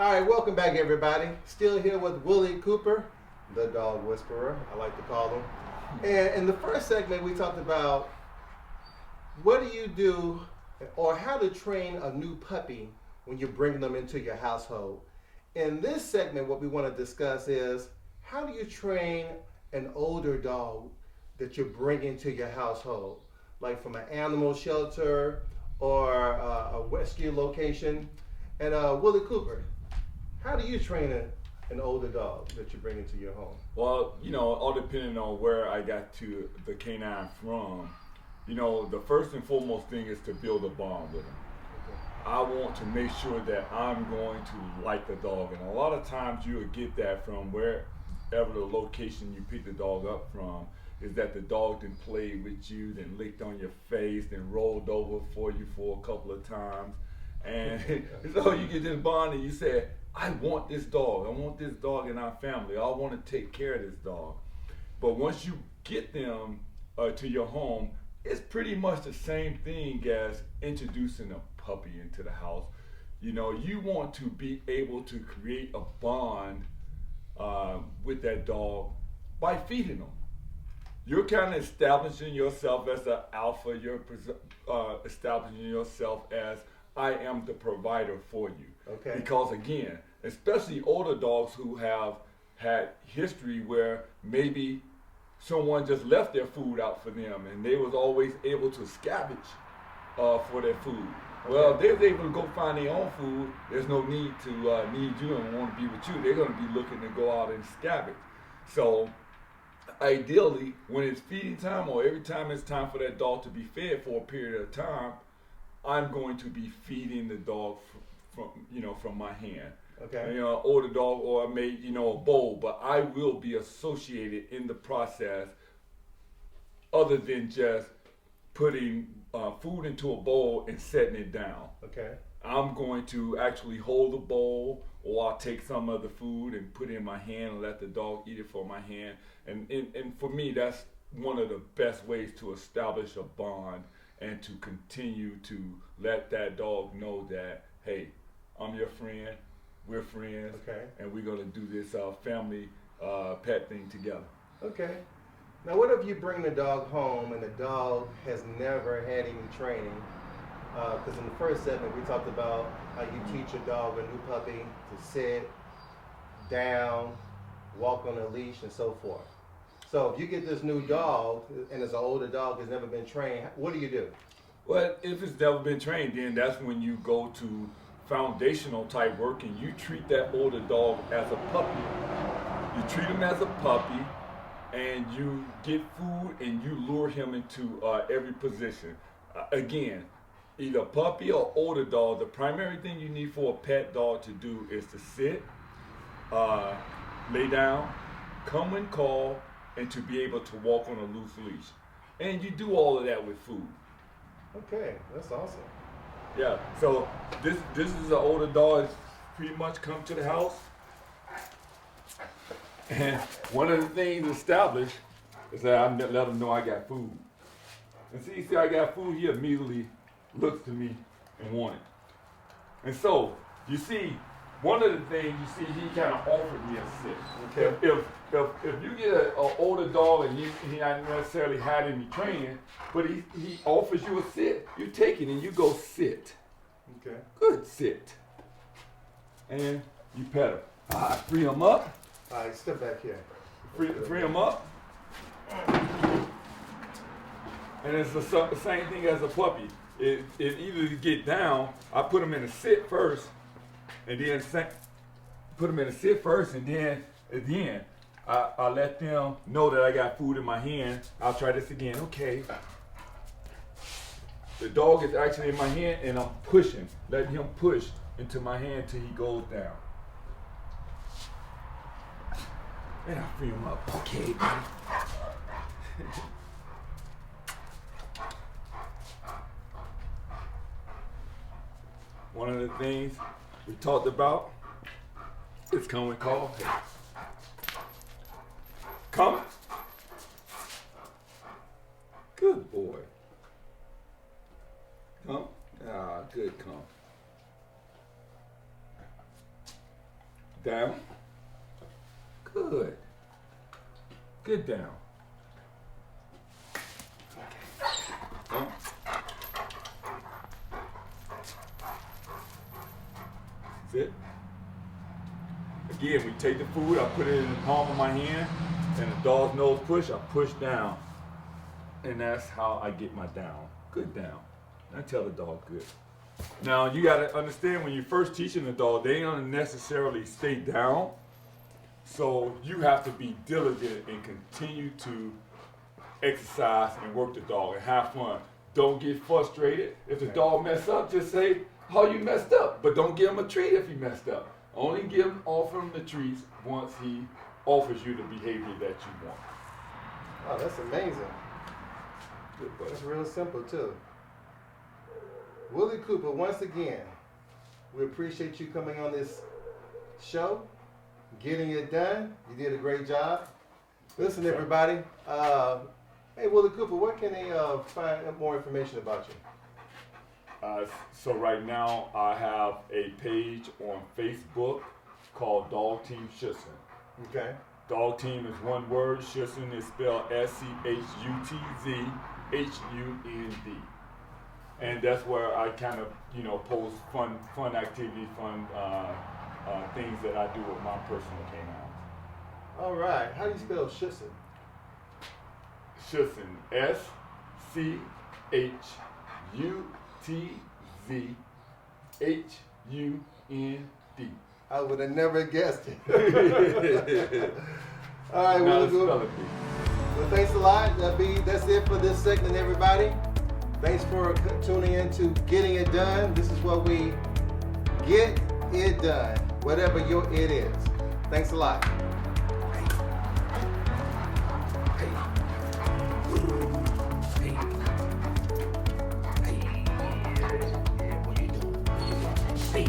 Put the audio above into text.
All right, welcome back, everybody. Still here with Willie Cooper, the dog whisperer, I like to call him. And in the first segment, we talked about what do you do or how to train a new puppy when you bring them into your household. In this segment, what we want to discuss is how do you train an older dog that you bring into your household, like from an animal shelter or a rescue location. And Willie Cooper, how do you train an older dog that you bring into your home? Well, all depending on where I got to the canine from, the first and foremost thing is to build a bond with them. Okay. I want to make sure that I'm going to like the dog. And a lot of times you'll get that from wherever the location you pick the dog up from, is that the dog then played with you, then licked on your face, then rolled over for you for a couple of times. And so you get this bond and you say, I want this dog. I want this dog in our family. I want to take care of this dog. But once you get them to your home, it's pretty much the same thing as introducing a puppy into the house. You want to be able to create a bond with that dog by feeding them. You're kind of establishing yourself as an alpha. You're establishing yourself as I am the provider for you. Okay. Because again, especially older dogs who have had history where maybe someone just left their food out for them and they was always able to scavenge for their food. Well, if they're able to go find their own food, there's no need to need you and want to be with you. They're going to be looking to go out and scavenge. So ideally, when it's feeding time or every time it's time for that dog to be fed for a period of time, I'm going to be feeding the dog from my hand. Okay. Older dog, or I made a bowl, but I will be associated in the process, other than just putting food into a bowl and setting it down. Okay. I'm going to actually hold the bowl, or I'll take some of the food and put it in my hand and let the dog eat it from my hand. And for me, that's one of the best ways to establish a bond and to continue to let that dog know that, hey, I'm your friend, we're friends, Okay. and we're gonna do this family pet thing together. Okay. Now, what if you bring the dog home and the dog has never had any training? Because in the first segment, we talked about how you teach a dog, a new puppy, to sit, down, walk on a leash, and so forth. So if you get this new dog, and it's an older dog, has never been trained, what do? Well, if it's never been trained, then that's when you go to foundational type work and you treat that older dog as a puppy. You treat him as a puppy, and you get food and you lure him into every position. Again, either puppy or older dog, the primary thing you need for a pet dog to do is to sit, lay down, come when called, and to be able to walk on a loose leash. And you do all of that with food. Okay, that's awesome. Yeah, so this is an older dog that's pretty much come to the house. And one of the things established is that I let him know I got food. And see I got food, he immediately looks to me and wants it. And so, you see, one of the things you see, he kind of offered me a sit. Okay. If you get an older dog and he not necessarily had any training, but he offers you a sit, you take it and you go sit. Okay. Good sit. And you pet him. All right, free him up. All right, step back here. Free him up. And it's the same thing as a puppy. It either you get down, I put him in a sit first, and then put him in a sit first, and then at the end, I let them know that I got food in my hand. I'll try this again. Okay. The dog is actually in my hand, and I'm pushing, letting him push into my hand till he goes down. And I free him up. Okay, buddy. One of the things we talked about is come when called. Come. Good boy. Come. Ah, good come. Down. Good. Good down. Huh? Sit. Again, we take the food, I put it in the palm of my hand, and the dog's nose push, I push down. And that's how I get my down. Good down. I tell the dog good. Now, you gotta understand, when you're first teaching the dog, they don't necessarily stay down. So you have to be diligent and continue to exercise and work the dog and have fun. Don't get frustrated. If the dog mess up, just say, oh, you messed up. But don't give him a treat if he messed up. Only offer him the treats once he offers you the behavior that you want. Oh, that's amazing. Good, buddy. That's real simple too. Willie Cooper, once again, we appreciate you coming on this show, getting it done. You did a great job. Listen, everybody. Hey, Willie Cooper, where can they find more information about you? So right now, I have a page on Facebook called Dog Team Schutzen. Okay. Dog Team is one word. Schutzen is spelled SCHUTZHUND. And that's where I kind of, post fun activities, fun things that I do with my personal canines. All right. How do you spell Schutzen? Schutzen, SCHUTZHUND. I would have never guessed it. All right, Willie Cooper. Well, thanks a lot. That's it for this segment, everybody. Thanks for tuning in to Getting It Done. This is what we get it done, whatever your it is. Thanks a lot. Hey.